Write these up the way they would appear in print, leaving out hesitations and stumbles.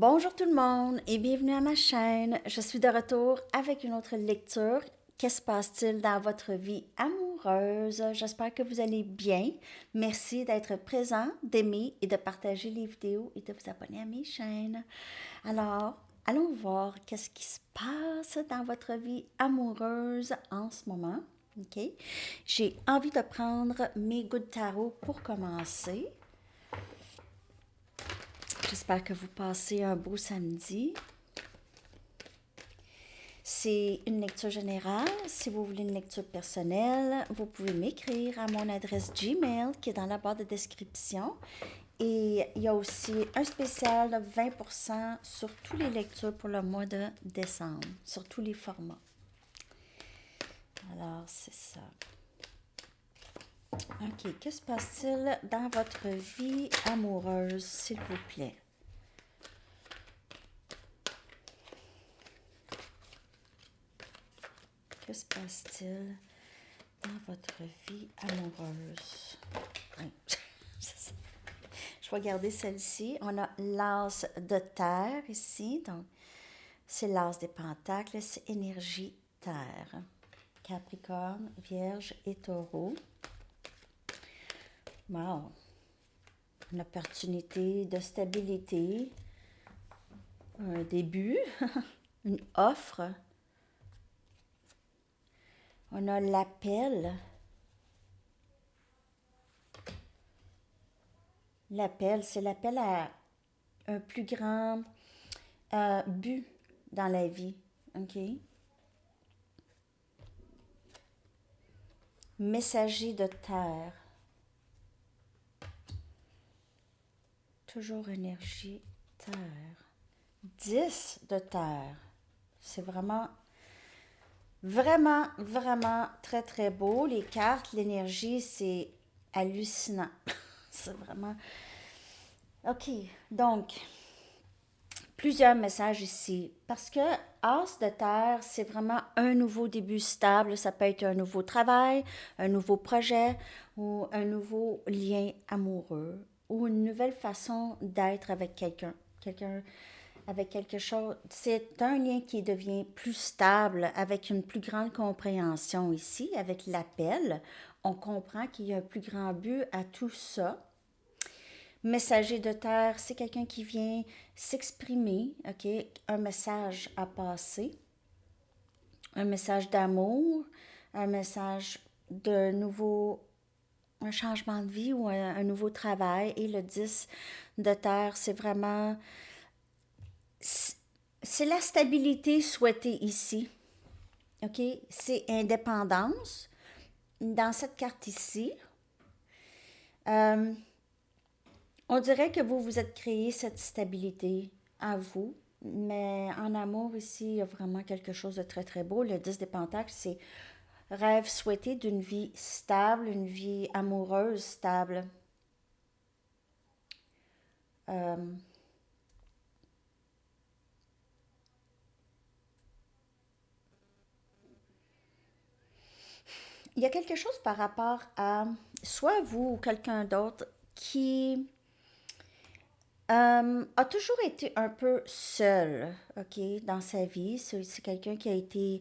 Bonjour tout le monde et bienvenue à ma chaîne. Je suis de retour avec une autre lecture. Qu'est-ce qui se passe-t-il dans votre vie amoureuse? J'espère que vous allez bien. Merci d'être présent, d'aimer et de partager les vidéos et de vous abonner à mes chaînes. Alors, allons voir qu'est-ce qui se passe dans votre vie amoureuse en ce moment. OK? J'ai envie de prendre mes gouttes de tarot pour commencer. J'espère que vous passez un beau samedi. C'est une lecture générale. Si vous voulez une lecture personnelle, vous pouvez m'écrire à mon adresse Gmail qui est dans la barre de description. Et il y a aussi un spécial de 20% sur toutes les lectures pour le mois de décembre, sur tous les formats. Alors, c'est ça. OK, que se passe-t-il dans votre vie amoureuse, s'il vous plaît? Que se passe-t-il dans votre vie amoureuse? Je vais garder celle-ci. On a l'as de terre ici. Donc, c'est l'as des pentacles. C'est énergie terre. Capricorne, Vierge et Taureau. Wow! Une opportunité de stabilité. Un début. Une offre. On a l'appel. L'appel, c'est l'appel à un plus grand but dans la vie. OK? Messager de terre. Toujours énergie terre. 10 de terre. C'est vraiment très, très beau. Les cartes, l'énergie, c'est hallucinant. C'est vraiment... OK, donc, plusieurs messages ici. Parce que As de terre, c'est vraiment un nouveau début stable. Ça peut être un nouveau travail, un nouveau projet ou un nouveau lien amoureux ou une nouvelle façon d'être avec quelqu'un. Quelqu'un avec quelque chose. C'est un lien qui devient plus stable, avec une plus grande compréhension ici, avec l'appel. On comprend qu'il y a un plus grand but à tout ça. Messager de terre, c'est quelqu'un qui vient s'exprimer, OK? Un message à passer, un message d'amour, un message de nouveau, un changement de vie ou un nouveau travail. Et le 10 de terre, c'est vraiment c'est la stabilité souhaitée ici. OK? C'est indépendance. Dans cette carte ici, euh, on dirait que vous vous êtes créé cette stabilité à vous. Mais en amour, ici, il y a vraiment quelque chose de très, très beau. Le 10 des Pentacles, c'est rêve souhaité d'une vie stable, une vie amoureuse stable. Euh, il y a quelque chose par rapport à soit vous ou quelqu'un d'autre qui a toujours été un peu seul, OK, dans sa vie. C'est quelqu'un qui a été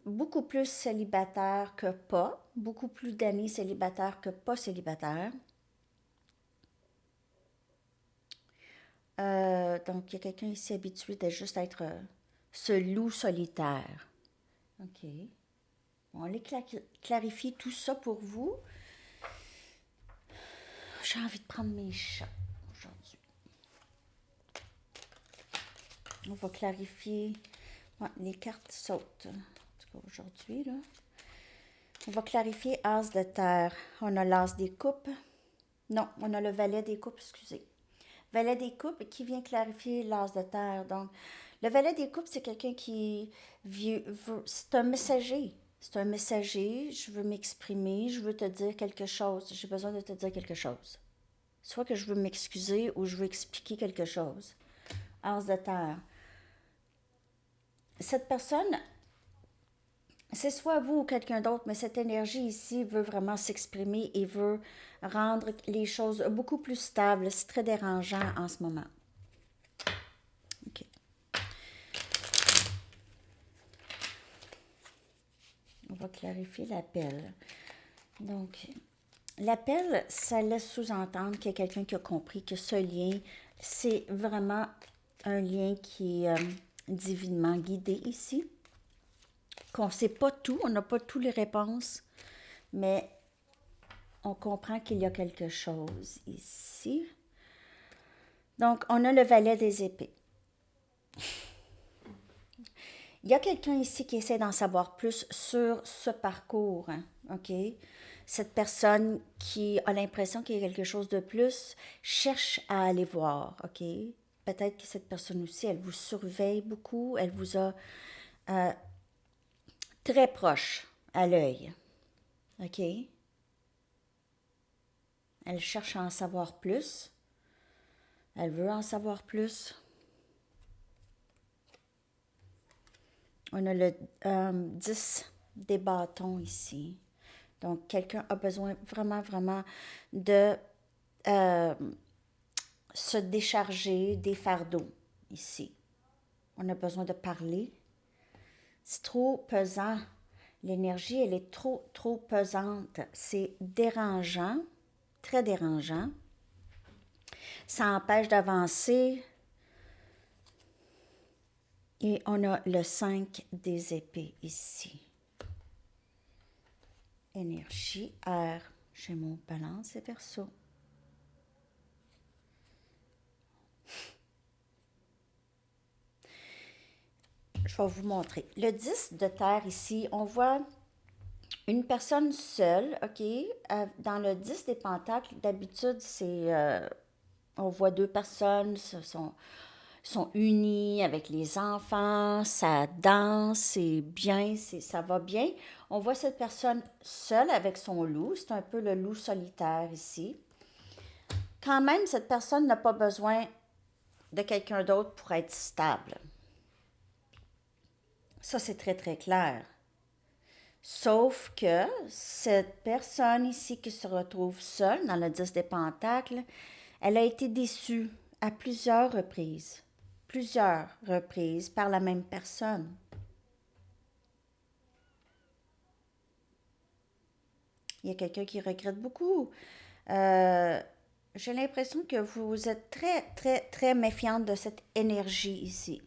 beaucoup plus célibataire que pas, beaucoup plus d'années célibataire que pas célibataire. Donc, il y a quelqu'un ici habitué de juste être ce loup solitaire. OK. On va clarifier tout ça pour vous. J'ai envie de prendre mes chats aujourd'hui. On va clarifier. Ouais, les cartes sautent. En tout cas, aujourd'hui, là. On va clarifier As de terre. On a l'As des coupes. Non, on a le valet des coupes, excusez. Valet des coupes qui vient clarifier l'As de terre. Donc, le valet des coupes, c'est quelqu'un qui c'est un messager. C'est un messager, je veux m'exprimer, je veux te dire quelque chose. J'ai besoin de te dire quelque chose. Soit que je veux m'excuser ou je veux expliquer quelque chose. As de terre. Cette personne, c'est soit vous ou quelqu'un d'autre, mais cette énergie ici veut vraiment s'exprimer et veut rendre les choses beaucoup plus stables. C'est très dérangeant en ce moment. va clarifier l'appel. Donc, l'appel, ça laisse sous-entendre qu'il y a quelqu'un qui a compris que ce lien, c'est vraiment un lien qui est divinement guidé ici. Qu'on ne sait pas tout, on n'a pas toutes les réponses, mais on comprend qu'il y a quelque chose ici. Donc, on a le valet des épées. Il y a quelqu'un ici qui essaie d'en savoir plus sur ce parcours, hein, OK? Cette personne qui a l'impression qu'il y a quelque chose de plus cherche à aller voir, OK? Peut-être que cette personne aussi, elle vous surveille beaucoup, elle vous a très proche à l'œil, OK? Elle cherche à en savoir plus, elle veut en savoir plus. On a le 10 des bâtons ici. Donc, quelqu'un a besoin vraiment, vraiment de se décharger des fardeaux ici. On a besoin de parler. C'est trop pesant. L'énergie, elle est trop, trop pesante. C'est dérangeant, très dérangeant. Ça empêche d'avancer. Et on a le 5 des épées ici. Énergie, air, Gémeaux, Balance et Verseau. Je vais vous montrer. Le 10 de terre ici, on voit une personne seule, OK? Dans le 10 des pentacles, d'habitude, on voit deux personnes, sont unies avec les enfants, ça danse, c'est bien, ça va bien. On voit cette personne seule avec son loup, c'est un peu le loup solitaire ici. Quand même, cette personne n'a pas besoin de quelqu'un d'autre pour être stable. Ça, c'est très, très clair. Sauf que cette personne ici qui se retrouve seule dans le 10 des pentacles, elle a été déçue à plusieurs reprises par la même personne. Il y a quelqu'un qui regrette beaucoup. J'ai l'impression que vous êtes très, très, très méfiante de cette énergie ici,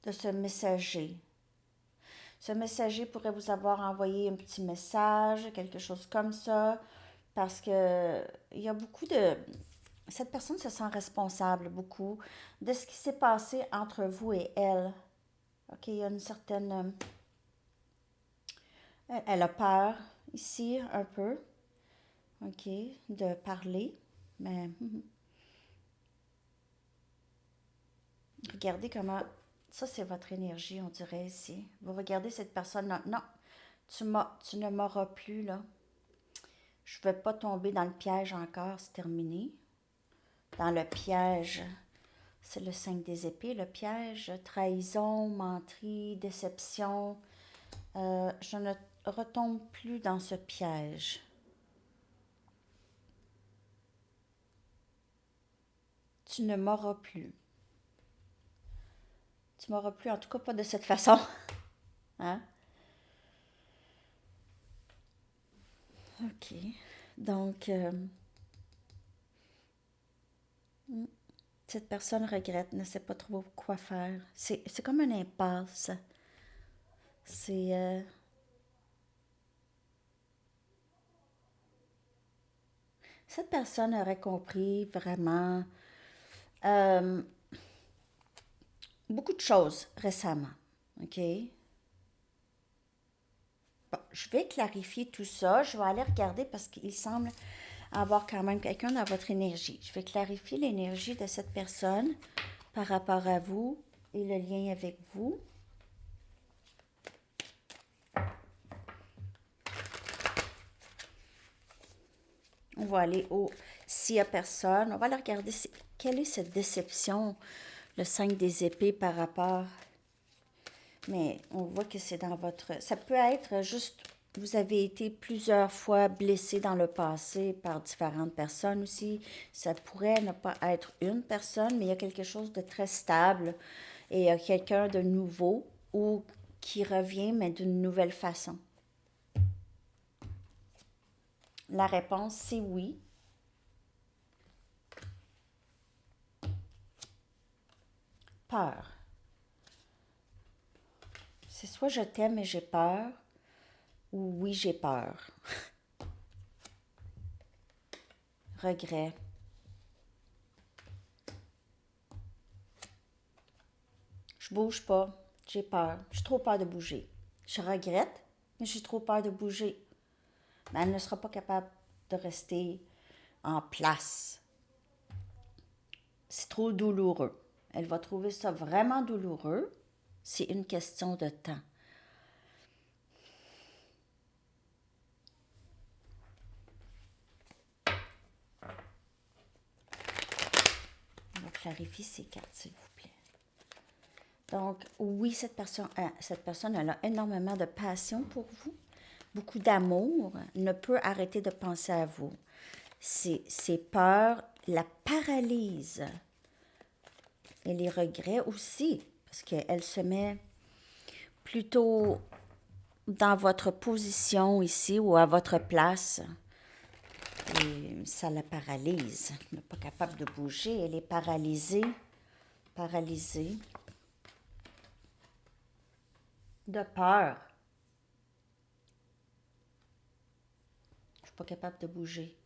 de ce messager. Ce messager pourrait vous avoir envoyé un petit message, quelque chose comme ça, parce que il y a beaucoup de... Cette personne se sent responsable beaucoup de ce qui s'est passé entre vous et elle. OK, il y a une certaine... Elle a peur ici un peu, OK, de parler, mais regardez comment... Ça, c'est votre énergie, on dirait ici. Vous regardez cette personne, non, non, tu ne m'auras plus, là. Je ne vais pas tomber dans le piège encore, c'est terminé. Dans le piège, c'est le 5 des épées, le piège, trahison, menterie, déception. Je ne retombe plus dans ce piège. Tu ne m'auras plus. Tu m'auras plus, en tout cas pas de cette façon. Hein? OK. Donc, cette personne regrette, ne sait pas trop quoi faire. C'est comme une impasse. C'est... cette personne aurait compris vraiment euh, beaucoup de choses récemment. OK? Bon, je vais clarifier tout ça. Je vais aller regarder parce qu'il semble avoir quand même quelqu'un dans votre énergie. Je vais clarifier l'énergie de cette personne par rapport à vous et le lien avec vous. On va aller au s'il n'y a personne. On va aller regarder quelle est cette déception, le 5 des épées par rapport. Mais on voit que c'est dans votre... Ça peut être juste... Vous avez été plusieurs fois blessé dans le passé par différentes personnes aussi. Ça pourrait ne pas être une personne, mais il y a quelque chose de très stable et il y a quelqu'un de nouveau ou qui revient, mais d'une nouvelle façon? La réponse, c'est oui. Peur. C'est soit je t'aime et j'ai peur, ou oui, j'ai peur. Regret. Je bouge pas, j'ai peur. J'ai trop peur de bouger. Je regrette, mais j'ai trop peur de bouger. Mais elle ne sera pas capable de rester en place. C'est trop douloureux. Elle va trouver ça vraiment douloureux. C'est une question de temps. On va clarifier ces cartes, s'il vous plaît. Donc, oui, cette personne elle a énormément de passion pour vous, beaucoup d'amour, ne peut arrêter de penser à vous. Ses peurs la paralysent. Et les regrets aussi, parce qu'elle se met plutôt dans votre position ici ou à votre place. Et ça la paralyse. Elle n'est pas capable de bouger. Elle est paralysée. Paralysée. De peur. Je ne suis pas capable de bouger.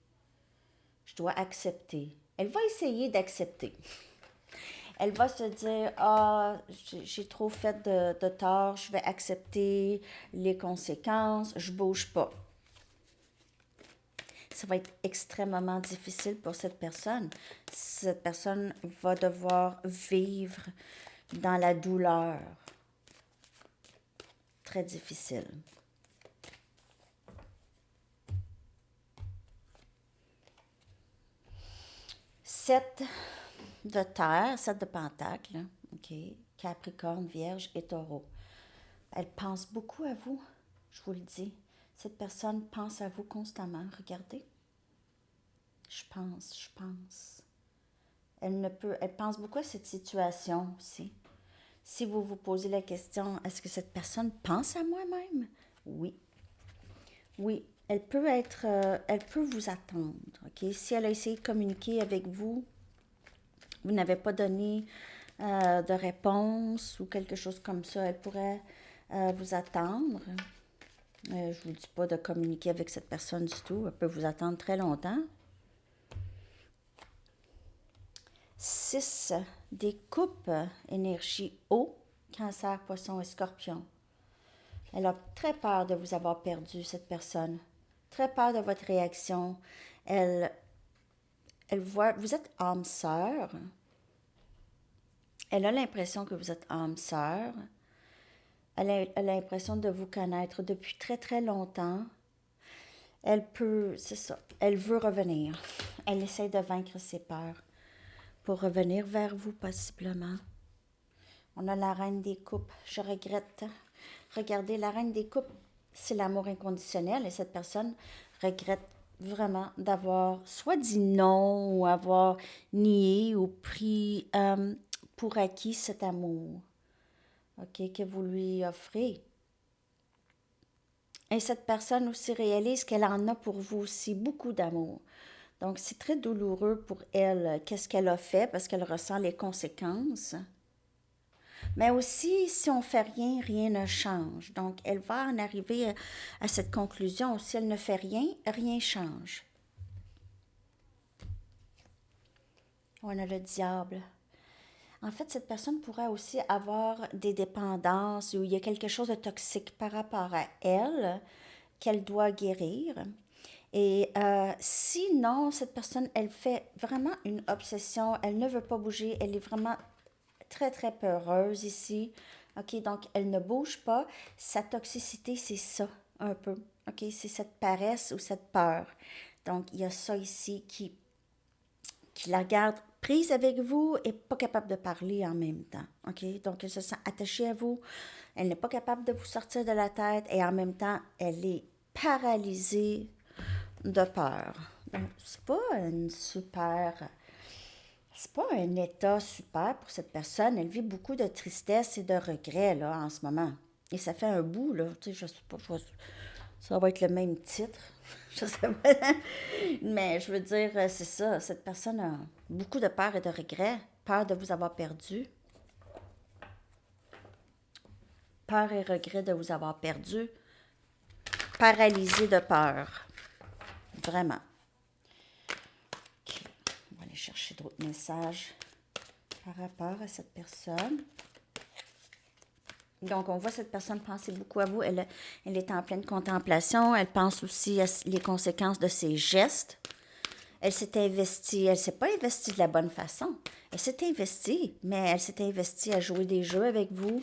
Je dois accepter. Elle va essayer d'accepter. Elle va se dire, ah, j'ai trop fait de tort, je vais accepter les conséquences, je bouge pas. Ça va être extrêmement difficile pour cette personne. Cette personne va devoir vivre dans la douleur. Très difficile. Sept de terre, 7 de pentacle, ok, Capricorne, Vierge et Taureau. Elle pense beaucoup à vous, je vous le dis. Cette personne pense à vous constamment. Regardez. Je pense. Elle pense beaucoup à cette situation aussi. Si vous vous posez la question, est-ce que cette personne pense à moi-même? Oui. Oui, elle peut vous attendre. Ok. Si elle a essayé de communiquer avec vous, vous n'avez pas donné de réponse ou quelque chose comme ça, elle pourrait vous attendre. Je ne vous dis pas de communiquer avec cette personne du tout. Elle peut vous attendre très longtemps. 6 des coupes, énergie eau, Cancer, Poisson et Scorpion. Elle a très peur de vous avoir perdu, cette personne. Très peur de votre réaction. Elle voit, vous êtes âme sœur. Elle a l'impression que vous êtes âme sœur. Elle a l'impression de vous connaître depuis très très longtemps. C'est ça, elle veut revenir. Elle essaie de vaincre ses peurs pour revenir vers vous possiblement. On a la reine des coupes. Je regrette. Regardez, la reine des coupes, c'est l'amour inconditionnel et cette personne regrette vraiment d'avoir soit dit non ou avoir nié ou pris pour acquis cet amour, ok, que vous lui offrez. Et cette personne aussi réalise qu'elle en a pour vous aussi beaucoup d'amour. Donc, c'est très douloureux pour elle, qu'est-ce qu'elle a fait, parce qu'elle ressent les conséquences. Mais aussi, si on ne fait rien, rien ne change. Donc, elle va en arriver à cette conclusion. Si elle ne fait rien, rien change. On a le diable. En fait, cette personne pourrait aussi avoir des dépendances ou il y a quelque chose de toxique par rapport à elle qu'elle doit guérir. Et sinon, cette personne, elle fait vraiment une obsession. Elle ne veut pas bouger. Elle est vraiment très, très peureuse ici. OK, donc elle ne bouge pas. Sa toxicité, c'est ça, un peu. OK, c'est cette paresse ou cette peur. Donc, il y a ça ici qui la garde prise avec vous et pas capable de parler en même temps. OK, donc elle se sent attachée à vous. Elle n'est pas capable de vous sortir de la tête et en même temps, elle est paralysée de peur. Donc, c'est pas un état super pour cette personne. Elle vit beaucoup de tristesse et de regret là, en ce moment. Et ça fait un bout, là. Tu sais, je sais pas, ça va être le même titre. Je sais pas. Mais je veux dire, c'est ça. Cette personne a beaucoup de peur et de regrets. Peur de vous avoir perdu. Peur et regret de vous avoir perdu. Paralysé de peur. Vraiment. Ok. On va aller chercher d'autres messages par rapport à cette personne. Donc, on voit cette personne penser beaucoup à vous. Elle est en pleine contemplation. Elle pense aussi à les conséquences de ses gestes. Elle s'est investie. Elle ne s'est pas investie de la bonne façon. Elle s'est investie, mais elle s'est investie à jouer des jeux avec vous.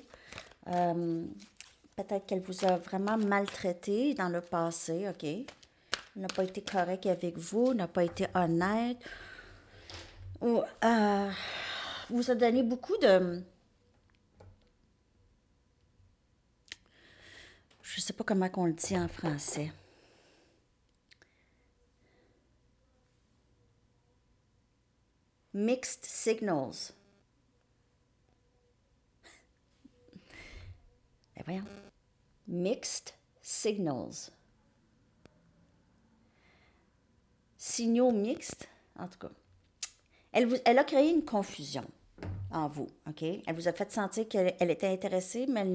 Peut-être qu'elle vous a vraiment maltraité dans le passé, OK? Elle n'a pas été correcte avec vous, n'a pas été honnête. Ou vous a donné beaucoup de... Je ne sais pas comment on le dit en français. Mixed signals. Ben voyons. Mixed signals. Signaux mixtes, en tout cas. Elle a créé une confusion en vous, OK? Elle vous a fait sentir qu'elle était intéressée, mais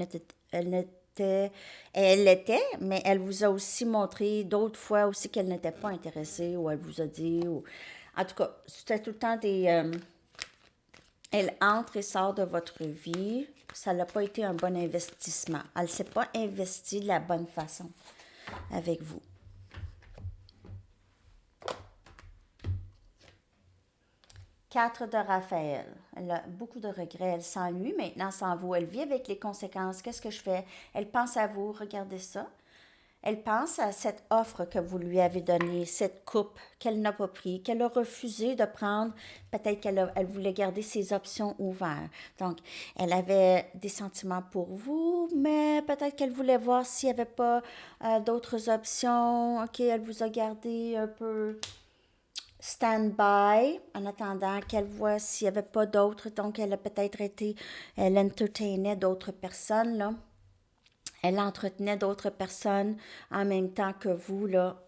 elle l'était, mais elle vous a aussi montré d'autres fois aussi qu'elle n'était pas intéressée, ou elle vous a dit, ou... En tout cas, c'était tout le temps des... elle entre et sort de votre vie. Ça n'a pas été un bon investissement. Elle ne s'est pas investie de la bonne façon avec vous. Quatre de Raphaël. Elle a beaucoup de regrets. Elle s'ennuie maintenant sans vous. Elle vit avec les conséquences. Qu'est-ce que je fais? Elle pense à vous. Regardez ça. Elle pense à cette offre que vous lui avez donnée, cette coupe qu'elle n'a pas pris, qu'elle a refusé de prendre. Peut-être elle voulait garder ses options ouvertes. Donc, elle avait des sentiments pour vous, mais peut-être qu'elle voulait voir s'il n'y avait pas d'autres options. OK, elle vous a gardé un peu stand-by en attendant qu'elle voit s'il n'y avait pas d'autres. Donc, elle a peut-être elle entertainait d'autres personnes, là. Elle entretenait d'autres personnes en même temps que vous, là.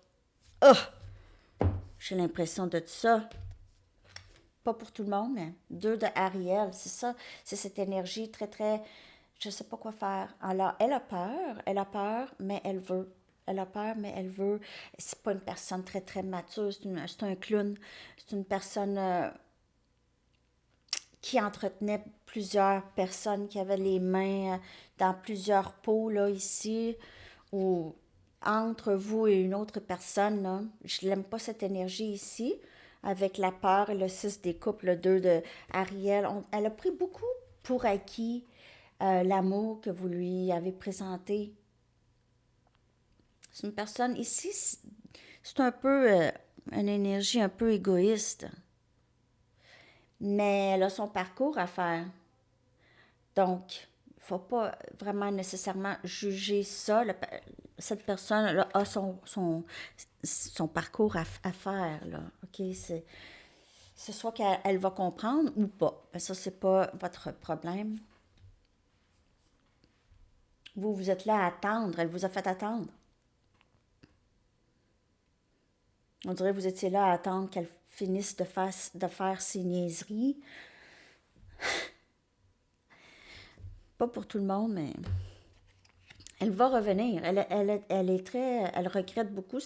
Oh! J'ai l'impression de ça. Pas pour tout le monde, mais deux de Ariel, c'est ça. C'est cette énergie très, très... Je ne sais pas quoi faire. Alors, elle a peur, mais elle veut. Elle a peur, mais elle veut. C'est pas une personne très, très mature, c'est un clown. C'est une personne qui entretenait plusieurs personnes, qui avaient les mains dans plusieurs pots, là, ici, ou entre vous et une autre personne, là. Je n'aime pas cette énergie ici, avec la peur et le 6 des coupes, le 2 de Ariel. Elle a pris beaucoup pour acquis l'amour que vous lui avez présenté. C'est une personne, ici, c'est un peu une énergie un peu égoïste. Mais elle a son parcours à faire. Donc, il ne faut pas vraiment nécessairement juger ça. Cette personne a son parcours à faire. Là. OK? C'est soit qu'elle va comprendre ou pas. Mais ça, c'est pas votre problème. Vous êtes là à attendre. Elle vous a fait attendre. On dirait que vous étiez là à attendre qu'elle finisse de faire ses niaiseries. Pas pour tout le monde, mais elle va revenir. Elle regrette beaucoup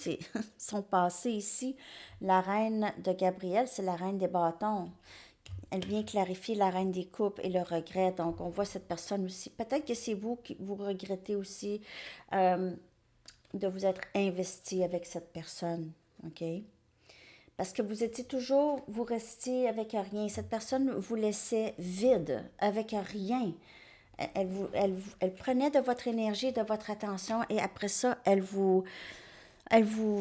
son passé ici. La reine de Gabriel, c'est la reine des bâtons. Elle vient clarifier la reine des coupes et le regret. Donc, on voit cette personne aussi. Peut-être que c'est vous qui vous regrettez aussi de vous être investi avec cette personne. OK? Parce que vous restiez avec rien. Cette personne vous laissait vide, avec rien. Elle prenait de votre énergie, de votre attention, et après ça, elle vous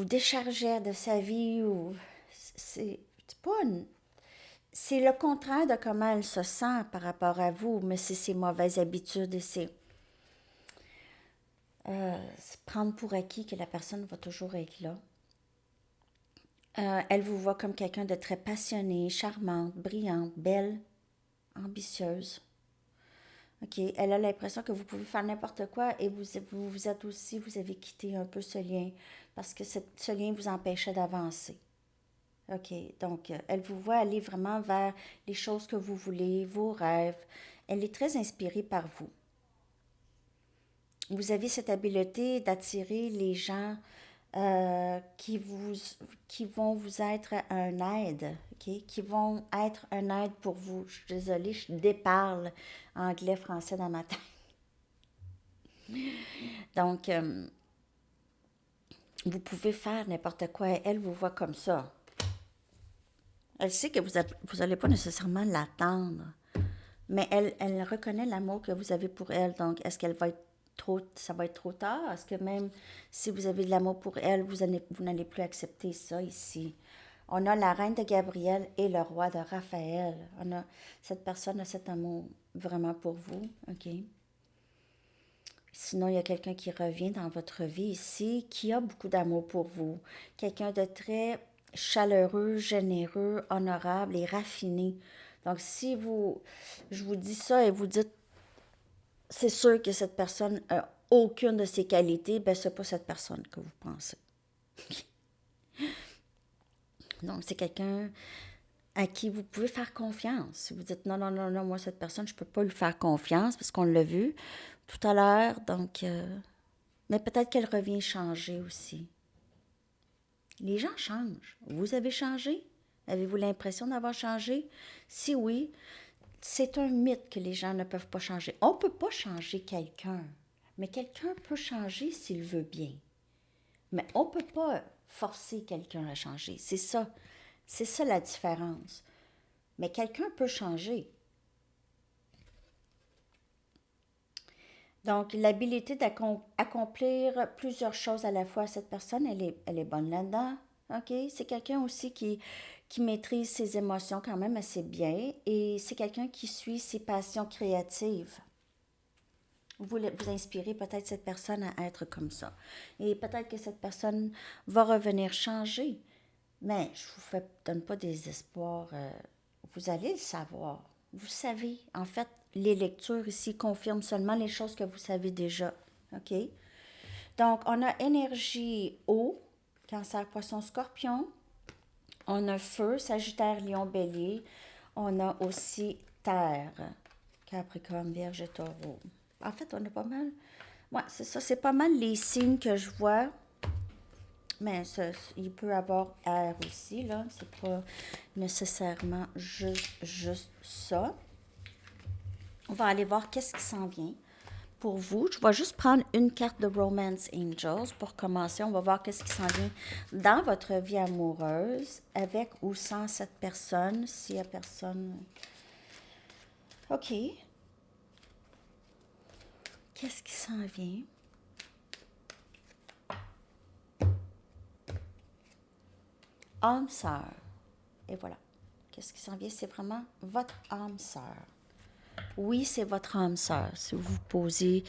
déchargeait de sa vie. C'est pas c'est le contraire de comment elle se sent par rapport à vous, mais c'est ses mauvaises habitudes et c'est prendre pour acquis que la personne va toujours être là. Elle vous voit comme quelqu'un de très passionné, charmante, brillante, belle, ambitieuse. OK? Elle a l'impression que vous pouvez faire n'importe quoi et vous êtes aussi, vous avez quitté un peu ce lien parce que ce lien vous empêchait d'avancer. OK? Donc, elle vous voit aller vraiment vers les choses que vous voulez, vos rêves. Elle est très inspirée par vous. Vous avez cette habileté d'attirer les gens qui qui vont vous être un aide, OK? Qui vont être un aide pour vous. Je suis désolée, je déparle anglais, français dans ma tête. Donc, vous pouvez faire n'importe quoi. Elle vous voit comme ça. Elle sait que vous n'allez pas nécessairement l'attendre, mais elle reconnaît l'amour que vous avez pour elle. Donc, est-ce qu'elle va être ça va être trop tard? Est-ce que même si vous avez de l'amour pour elle, vous n'allez plus accepter ça ici? On a la reine de Gabriel et le roi de Raphaël. Cette personne a cet amour vraiment pour vous, OK? Sinon, il y a quelqu'un qui revient dans votre vie ici, qui a beaucoup d'amour pour vous. Quelqu'un de très chaleureux, généreux, honorable et raffiné. Donc, je vous dis ça et vous dites, c'est sûr que cette personne a aucune de ses qualités, ben c'est pas cette personne que vous pensez. Donc, c'est quelqu'un à qui vous pouvez faire confiance. Si vous dites non, non, non, non, moi, cette personne, je ne peux pas lui faire confiance parce qu'on l'a vu tout à l'heure. Donc, mais peut-être qu'elle revient changer aussi. Les gens changent. Vous avez changé? Avez-vous l'impression d'avoir changé? Si oui, c'est un mythe que les gens ne peuvent pas changer. On ne peut pas changer quelqu'un, mais quelqu'un peut changer s'il veut bien. Mais on ne peut pas forcer quelqu'un à changer. C'est ça. C'est ça la différence. Mais quelqu'un peut changer. Donc, l'habilité d'accomplir plusieurs choses à la fois, cette personne, elle est bonne là-dedans. OK? C'est quelqu'un aussi qui maîtrise ses émotions quand même assez bien et c'est quelqu'un qui suit ses passions créatives. Vous inspirez peut-être cette personne à être comme ça. Et peut-être que cette personne va revenir changer. Mais je ne vous donne pas des espoirs. Vous allez le savoir. Vous savez. En fait, les lectures ici confirment seulement les choses que vous savez déjà. OK? Donc, on a énergie eau, cancer, poisson, scorpion. On a feu, sagittaire, lion, bélier. On a aussi terre, capricorne, vierge et taureau. En fait, on a pas mal. Ouais, c'est ça. C'est pas mal les signes que je vois. Mais il peut avoir air aussi, là. C'est pas nécessairement juste ça. On va aller voir qu'est-ce qui s'en vient pour vous. Je vais juste prendre une carte de Romance Angels pour commencer. On va voir qu'est-ce qui s'en vient dans votre vie amoureuse, avec ou sans cette personne, s'il y a personne. OK. Qu'est-ce qui s'en vient? Âme sœur. Et voilà. Qu'est-ce qui s'en vient? C'est vraiment votre âme sœur. Oui, c'est votre âme sœur. Si vous vous posez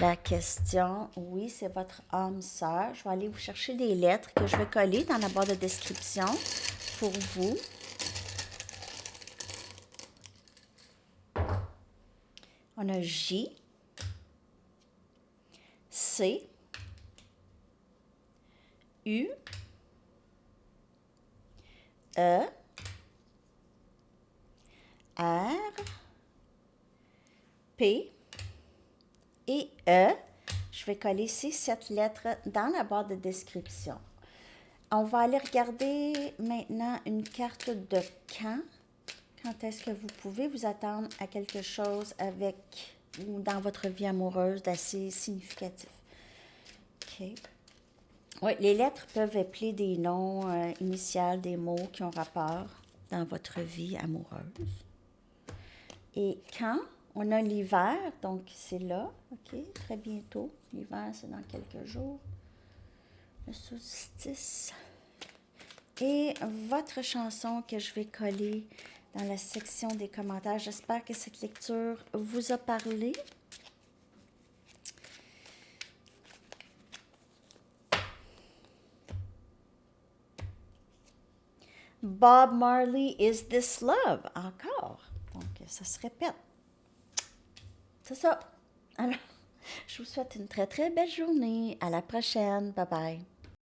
la question, oui, c'est votre âme sœur. Je vais aller vous chercher des lettres que je vais coller dans la barre de description pour vous. On a J, C, U, E, R, P et E. Je vais coller ces 7 lettres dans la barre de description. On va aller regarder maintenant une carte de quand. Quand est-ce que vous pouvez vous attendre à quelque chose avec ou dans votre vie amoureuse d'assez significatif? OK. Oui, les lettres peuvent appeler des noms initiaux, des mots qui ont rapport dans votre vie amoureuse. Et quand on a l'hiver, donc c'est là, OK, très bientôt. L'hiver, c'est dans quelques jours. Le solstice. Et votre chanson que je vais coller dans la section des commentaires. J'espère que cette lecture vous a parlé. Bob Marley, Is This Love? Encore. Donc, ça se répète. c'est ça. Alors, je vous souhaite une très, très belle journée. À la prochaine. Bye bye.